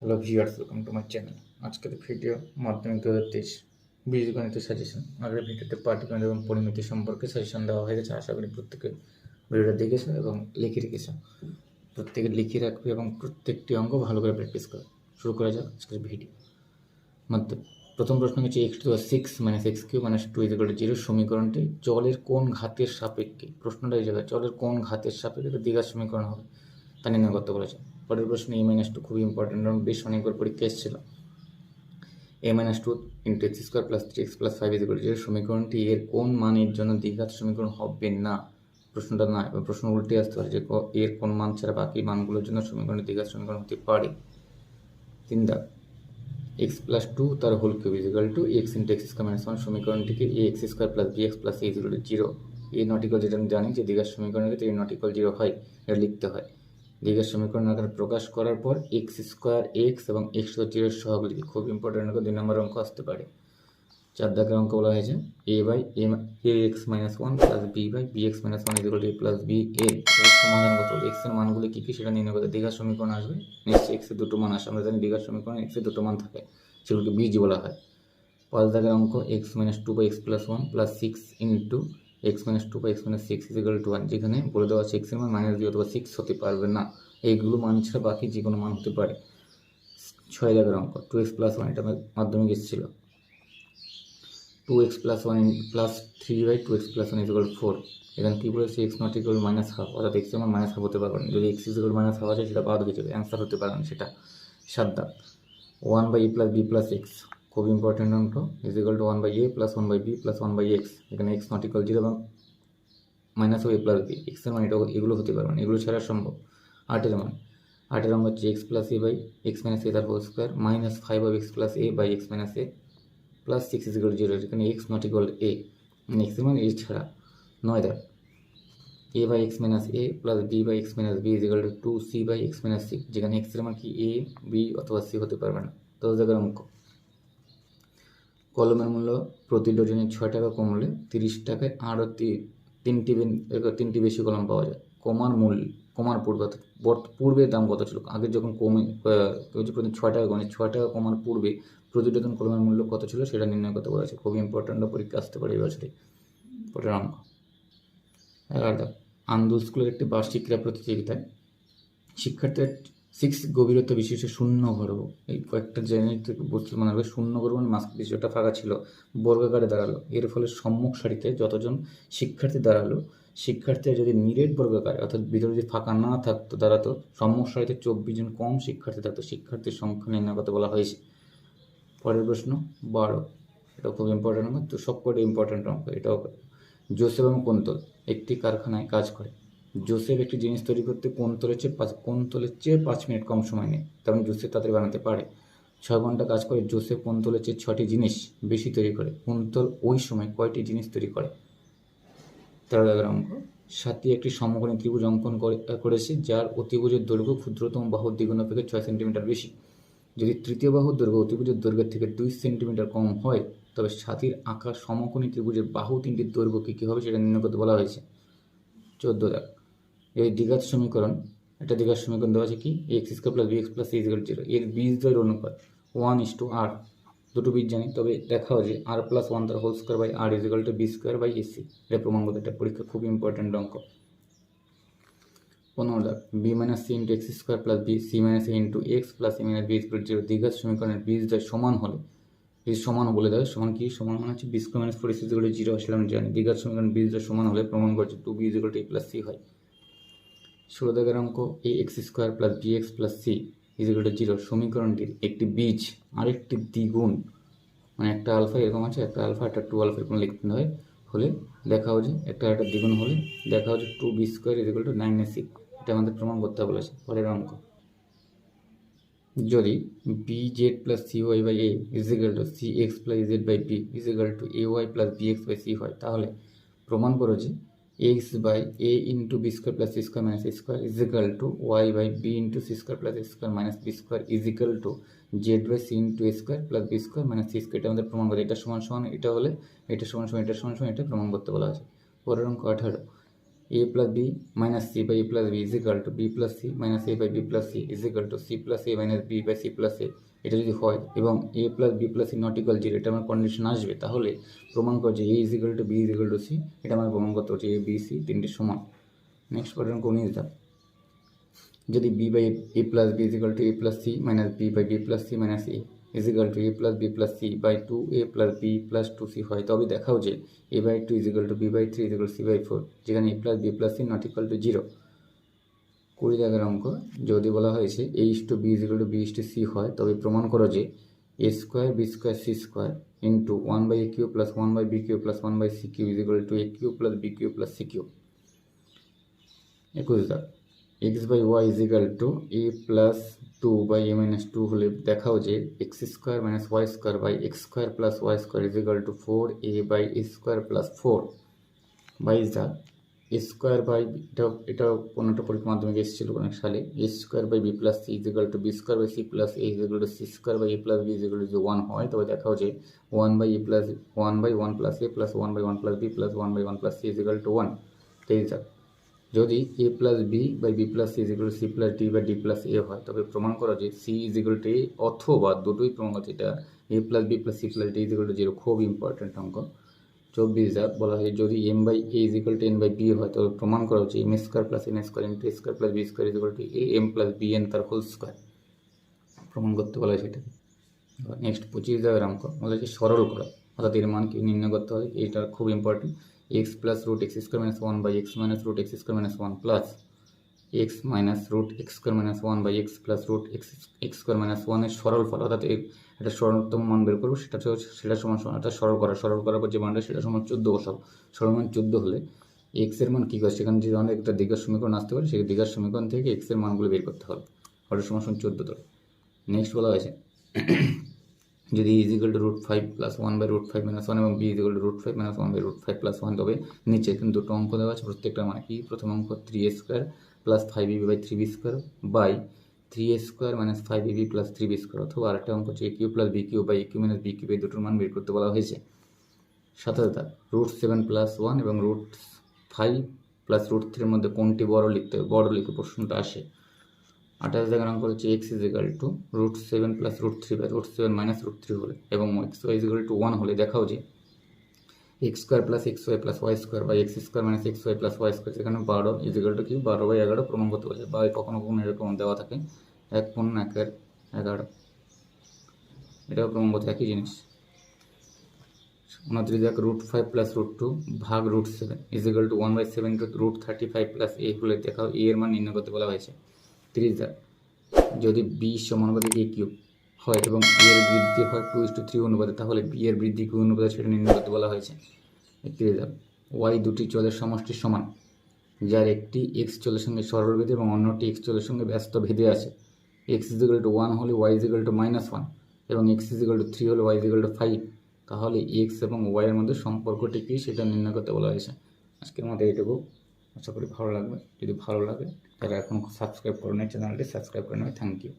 Hello viewers, welcome to my channel. আজকের video মাধ্যমিক 2023 বীজগণিত সাজেশন। আগের ভিডিওতে পাটিগণিত এবং পরিমিতি সম্পর্কে সাজেশন দেওয়া হয়ে গেছে। আশা করি প্রত্যেকে ভিডিওটা দেখেছো এবং লিখে রেখেছো। প্রত্যেকে লিখে রাখবে এবং প্রত্যেকটি অঙ্ক ভালো করে প্র্যাকটিস করো। শুরু করা যাক আজকের ভিডিও। প্রথম প্রশ্ন হচ্ছে x to 6 minus x cube minus 2 equal to 0 সমীকরণটি জলের কোন ঘাতের সাপেক্ষে? প্রশ্নটা এই জায়গায় জলের কোন ঘাতের সাপেক্ষে দ্বিঘাত সমীকরণ হবে তা নির্ণয় করতে বলেছে। পরের প্রশ্ন a-2 খুবই ইম্পর্টেন্ট, কারণ বেশ অনেকবার পরীক্ষা এসেছিল। a-2 into x square plus 3x plus 5 equal to 0 সমীকরণটি এর কোন মানের জন্য দ্বিঘাত সমীকরণ হবে না? প্রশ্নটা না, প্রশ্ন উল্টে আসতে পারে যে এর কোন মান ছাড়া বাকি মানগুলোর জন্য সমীকরণটি দ্বিঘাত সমীকরণ হতে পারে। 3 দাগ x প্লাস 2 তার whole cube equal to x into x square minus 1 সমীকরণটিকে ax square plus bx plus a equal to 0 a not equal, যেটা আমি জানি যে দ্বিঘাত সমীকরণের ক্ষেত্রে এ নট ইকুয়াল 0 হয়, এটা লিখতে হয়। দ্বিঘাত সমীকরণ আকারে প্রকাশ করার পর এক্স স্কোয়ার এক্স এবং এক্স টু 0 এর সহগ লিখি। খুব ইম্পর্টেন্ট অঙ্ক, 2 নম্বর অঙ্ক আসতে পারে। 4 দাগের অঙ্ক বলা হয়েছে a by a x minus 1 plus b by b x minus 1 equal to a plus b a. সমাধান কত? এক্স এর মানগুলি কী কী সেটা নির্ণয় করতে দ্বিঘাত সমীকরণ আসবে। নিশ্চয়ই এক্স এর দুটো মান আসে, আমরা জানি দ্বিঘাত সমীকরণে এক্স এর দুটো মান থাকে, সেগুলোকে বীজ বলা হয়। 5 দাগের অঙ্ক x minus 2 by x plus 1 plus 6 into x minus 2 by x minus 6 equal to 1, যেখানে বলে দেওয়া আছে এক্স এর মান মাইনাস 2 অথবা 6 হতে পারবে না। এইগুলো মান ছাড়া বাকি যে কোনো মান হতে পারে। 6 দাগের অঙ্ক 2x প্লাস 1, এটা মাধ্যমিক এসেছিল। 2x plus 1 plus 3 by 2x plus 1 equal 4, এখানে কী বলেছে x not equal minus half, অর্থাৎ এক্স এর মান মাইনাস হাফ হতে পারবে না। যদি এক্স ইকুয়াল মাইনাস হাফ আছে সেটা বাদ হয়ে যাবে, অ্যান্সার হতে পারে না সেটা। 7 দাগ 1 by a plus b plus x, খুব ইম্পর্টেন্ট অঙ্ক, is equal to 1 by a plus 1 by b plus 1 by x. এখানে এক্স নট ইকুয়াল 0 এবং মাইনাস এ প্লাস বি, এক্সের মান এগুলো হতে পারবে না, এগুলো ছাড়া সম্ভব। 8 মান 8 অঙ্ক হচ্ছে x plus a by x minus a তার whole square minus 5 by x plus a by x minus a plus 6 is equal 0, এখানে এক্স নট ইকুয়াল এ, এক্সের মান এ ছাড়া। 9 দাগ a by x minus a plus b by x minus b is equal to 2c by x minus c, যেখানে এক্সের মান কি A B অথবা সি হতে পারবে না। 10 দাগের অঙ্ক কলমের মূল্য প্রতি ডজনে 6 টাকা কমলে 30 টাকায় আরও তিনটি বেশি কলম পাওয়া যায়। কমার পূর্বে, অর্থাৎ পূর্বে দাম কত ছিল? আগে যখন প্রতি 6 টাকা কমে, 6 টাকা কমার পূর্বে প্রতি ডজন কলমের মূল্য কত ছিল সেটা নির্ণয় করতে বলেছে। খুবই ইম্পর্ট্যান্ট, পরীক্ষা আসতে পারে এবছরে। পরের অঙ্ক 11 আন্দুল স্কুলের একটি বার্ষিক ক্রীড়া প্রতিযোগিতায় শিক্ষার্থীরা 6 গভীরতা বিশিষ্ট শূন্য গর্ভ, এই কয়েকটা জায়গায় বস্তু মনে হবে শূন্য গর্ভ মানে মাঝ কিছুটা ফাঁকা ছিল, বর্গাকারে দাঁড়ালো। এর ফলে সম্মুখ সারিতে যতজন শিক্ষার্থী দাঁড়ালো, শিক্ষার্থীরা যদি নিরেট বর্গাকারে অর্থাৎ ভিতরে যদি ফাঁকা না থাকতো দাঁড়াতো, সম্মুখ সারিতে 24 জন কম শিক্ষার্থী থাকতো। শিক্ষার্থীর সংখ্যা নির্ণয় করতে বলা হয়েছে। পরের প্রশ্ন 12, এটা খুব ইম্পর্টেন্ট অঙ্ক, তো সবকটা ইম্পর্টেন্ট অঙ্ক এটাও। জোসেফ এবং কুন্তল একটি কারখানায় কাজ করে। জোসেফ একটি জিনিস তৈরি করতে কুন্তলের চেয়ে 5 মিনিট কম সময় নেয়, তার মানে জোসেফ তাড়াতাড়ি বানাতে পারে। 6 ঘন্টা কাজ করে জোসেফ কুন্তলের চেয়ে 6টি জিনিস বেশি তৈরি করে। কুন্তল ওই সময় কয়টি জিনিস তৈরি করে? 13 দাগের অঙ্ক 7টি একটি সমকোণী ত্রিভুজ অঙ্কন করেছে যার অতিভুজের দৈর্ঘ্য ক্ষুদ্রতম বাহুর দ্বিগুণ অপেক্ষা 6 সেন্টিমিটার বেশি। যদি তৃতীয় বাহুর দৈর্ঘ্য অতিভুজের দৈর্ঘ্যের থেকে 2 সেন্টিমিটার কম হয়, তবে সাথীর আঁকা সমকোণী ত্রিভুজের বাহু তিনটির দৈর্ঘ্য কী হবে সেটা নির্ণয় করতে বলা হয়েছে। 14 দাগ এই দ্বিঘাত সমীকরণ, একটা দ্বিঘাত সমীকরণ দেওয়া আছে কি x square plus b x plus c is equal 0, এর বীজদ্বয়ের অনুপাত 1:r, দুটো বীজ জানি, তবে দেখাও যে r প্লাস 1 তার whole square by r is equal to b square by a c, এটা প্রমাণ করতে। এটা পরীক্ষা খুব ইম্পর্টেন্ট অঙ্ক। 15 দাগ b minus c into x square plus b c minus a into x plus a minus b is equal to 0 দ্বিঘাত সমীকরণের বীজদ্বয় সমান হলে, যদি সমান বলে দেয়, সমান কি সমান মানে হচ্ছে b square minus 4 is equal to 0 আসলে আমি জানি। দ্বিঘাত সমীকরণ বীজদ্বয় সমান হলে প্রমাণ করছে 2b is equal to a plus c হয়। 16 দাগের অঙ্ক a x square plus b x plus c is equal to 0 সমীকরণটির একটি বীজ আরেকটি দ্বিগুণ, মানে একটা আলফা এরকম আছে, একটা আলফা একটা 2 আলফা এরকম লিখতে হয়, হলে দেখাও যে একটা দ্বিগুণ হলে দেখাও যে 2b square is equal two 9ac, এটা আমাদের প্রমাণ করতে বলেছে। পরের অঙ্ক যদি b z plus c y by a is equal to c x plus z by b is equal to a y plus b x by c হয়, তাহলে প্রমাণ করো যে x by a into b square plus c square minus a square is equal to y by b into c square plus a square minus b square is equal to z by c into A square plus b square minus c square. এটা আমাদের প্রমাণ করে এটা সমান সমান এটা হলে এটা সমান সমান এটা সমান সমান এটা প্রমাণ করতে বলা আছে। পরের অঙ্ক 18 a plus b minus c by a plus b is equal to b plus c minus a by b plus c is equal to c plus a minus b by c plus a, এটা যদি হয় এবং a plus b plus c not equal zero, এটা আমার condition আসবে, তাহলে প্রমাণ করছে a is equal to b is equal to c, এটা আমার প্রমাণ করতে হচ্ছে এ বি সি তিনটে সমান। নেক্সট পয়েন্ট কোন ইজ দা, যদি b by a plus b is equal to a plus c minus b by b plus c minus a is equal to a plus b plus c by two a plus b plus two c হয়, তবে দেখাও যে a by two is equal to b by three is equal to c by four, যেখানে a plus b plus c not equal to zero. 20 দাগের অঙ্ক, যদি বলা হয়েছে a is to b is equal to b is to c হয়, তবে প্রমাণ করো যে a square b square c square into 1 by a cube plus 1 by b cube plus 1 by c cube is equal to a cube plus b cube plus c cube. 21 দাগ, x by y is equal to a plus 2 by A minus 2 হলে দেখাও যে x square minus y square by x square plus y square is equal to 4a by a square plus 4 by the a square by, এটাও কোনো একটা পরীক্ষার মাধ্যমে এসেছিল অনেক সালে, a square by b plus c is equal to b square by c plus a is equal to c square by a plus b is equal to 1 হয়, তবে দেখাও যে 1 by a plus 1 by 1 plus a plus 1 by 1 plus b plus 1 by 1 plus c is equal to 1। তেইশ যাক, যদি a plus b by b plus c is equal to c plus d by d plus a হয়, তবে প্রমাণ করা যে c is equal to a, অথবা দুটোই প্রমাণ করছে এটা a plus b plus c plus d is equal to zero, খুব ইম্পর্টেন্ট অঙ্ক। 24 দাগ, বলা হয় যদি m by a is equal to n by b হয়, তবে প্রমাণ করা হচ্ছে m square plus n square into square plus b square is equal to a m plus b n তার হোল স্কোয়ার, প্রমাণ করতে বলা হয় সেটাকে। নেক্সট 25 দাগের অঙ্ক, বলা হচ্ছে সরল করা, অর্থাৎ এর মান কি নির্ণয় করতে হবে, এটা খুব important. X plus root x square minus 1 by x minus root x square minus 1 plus x minus root x square minus 1 by x plus root x square minus 1 এর সরল ফল, অর্থাৎ এটা সরলতম মান বের করবো, সেটা সমান অর্থাৎ সরল করার পর যে মানটা সেটা সমান 14 বসাবো। সরল মান 14 হলে এক্স এর মান কী করে, সেখানে যদি আমাদের একটা দ্বিঘাত সমীকরণ আসতে পারে, সেই দ্বিঘাত সমীকরণ থেকে এক্স এর মানগুলো বের করতে হবে, ওটা সমান 14 ধরে। নেক্সট বলা হয়েছে যদি is equal to root 5 plus 1 by root 5 minus 1 এবং b is equal to root 5 minus 1 by root 5 plus 1, তবে নিচে কিন্তু দুটো অঙ্ক দেওয়া আছে, প্রত্যেকটা মানে কি, প্রথম অঙ্ক 3a square plus 5ab by 3b square by 3a square minus 5ab plus 3b square, অথবা আরেকটা অঙ্ক হচ্ছে a cube plus b cube by a cube minus b cube, এই দুটোর মান বের করতে বলা হয়েছে। 27 রুট 7 প্লাস 1 এবং রুট 5 প্লাস রুট 3 এর মধ্যে কোনটি বড় লিখতে হবে, বড় লিখে প্রশ্নটা আসে। 28 জায়গার অঙ্ক হচ্ছে x is equal to root 7 plus root 3 by root 7 minus root 3 হলে এবং x y is equal to 1 হলে দেখাও যে x square plus x y plus y square by x square minus x y plus y square, সেখানে 12 is equal two কি 12 by 11 প্রমাণ করতে বলেছে, বা কখনো কখনো এরকম দেওয়া থাকে 1 × 1 = 11, এটাও প্রমাণ করতে একই জিনিস। 29 দেখ, রুট 5 প্লাস রুট 2 ভাগ root 7 is equal to 1 by 7 into root 35 plus a হলে দেখাও এ এর মান নির্ণয় করতে বলা হয়েছে। 30 দেখ, যদি বি সমানুপাতিক এ কিউব হয় এবং বি এর বৃদ্ধি হয় 2:3 অনুপাতে, তাহলে বি এর বৃদ্ধি কি অনুপাতে সেটা নির্ণয় করতে বলা হয়েছে। 31 দেখ, ওয়াই দুটি চলের সমষ্টির সমান, যার একটি এক্স চলের সঙ্গে সরল ভেদে এবং অন্যটি এক্স চলের সঙ্গে ব্যস্ত ভেদে আছে। এক্স ইজ ইকাল টু 1 হলে ওয়াই ইজ ইকাল টু -1 এবং এক্স ইজ ইকাল টু 3 হলে ওয়াই ইজ ইকাল টু 5, তাহলে এক্স এবং ওয়াই এর মধ্যে সম্পর্কটি কী সেটা নির্ণয় করতে বলা হয়েছে। আজকের মধ্যে এইটুকু, আশা করি ভালো লাগবে। যদি ভালো লাগে তাহলে এখন সাবস্ক্রাইব করে নেয়, চ্যানেলটি সাবস্ক্রাইব করে নেবে। Thank you.